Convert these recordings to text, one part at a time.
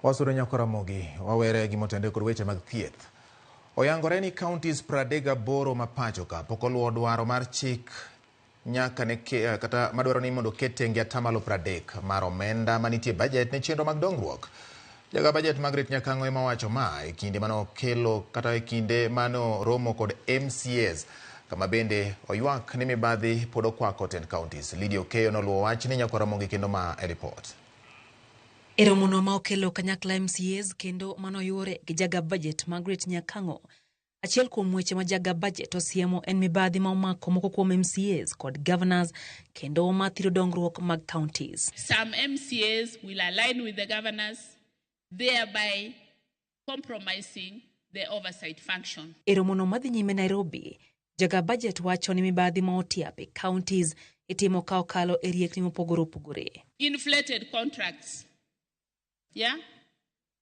Wasuro nyako Ramogi, wawere gimotende kod weche mag thieth. Oyangore ni kaontis 38 mapacho ka pok oluwo dwaro mar chik nyaka ne kata madwaro ni mondo ket tenge 30% mar omenda manitie budget ne chenro mag dongruok. Jaga budget Margaret Nyakang'o ema wacho ma e kinde mano kelo kata e kinde mano romo kod MCAs kama bende oywak ni mibadhi pod okwako tend kaontis. Lydia Okeyo noluwo wach ni nyako Ramogi kendo ma e report. Eromono ma okelo kanyakla MCAs kendo mano yore gi jaga budget Margaret Nyakang'o. Achiel kuom weche ma jaga budget osiemo en mibadhi ma omako moko kuom MCAs kod gavanas kendo mathiro dongruok mag kaontis. Some MCAs will align with the governors, thereby compromising the oversight function. Eromono madhi nyime Nairobi, jaga budget wacho ni mibadhi ma otiape kaontis itimo ka okalo e riekni mopogore opogore. Inflated contracts. Yeah?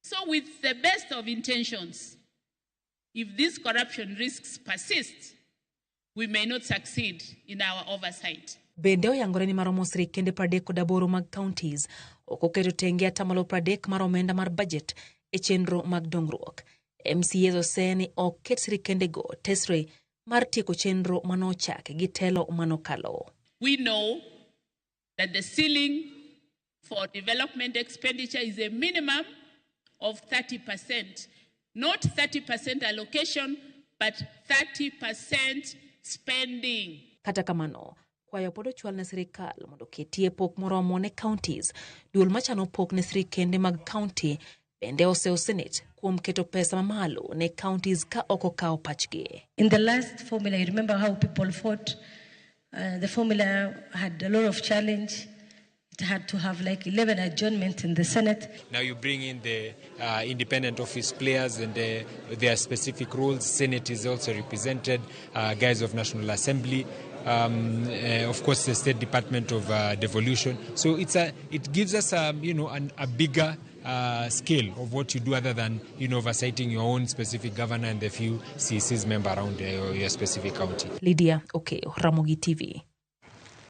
So with the best of intentions, if these corruption risks persist, we may not succeed in our oversight. Bende oyangore ni maromo sirikende 38 mag kaontis ok oketo tenge 30% mar omenda mar budget e chenro mag dongruok. MCAs ose ni ok ket sirikende go tesre mar tieko chenro manochak gi telo manokalo. We know that the ceiling for development expenditure is a minimum of 30%. Not 30% allocation, but 30% spending. Kata kamano, kwayo pod ochwal ne sirikal mondo ketie pok moromo ne kaontis. Duol machano pok ne sirikende mag kaonti bende ose Senate kuom keto pesa mamalo ne kaontis ka oko kao pachgi. In the last formula, you remember how people fought? The formula had a lot of challenge. It had to have like 11 adjournments in the Senate. Now you bring in the independent office players and their specific roles. Senate is also represented, guys of National Assembly, of course the State Department of Devolution. So it gives us a bigger scale of what you do other than oversighting your own specific governor and the few CCs member around your specific county. Lydia Okeyo, Ramogi TV.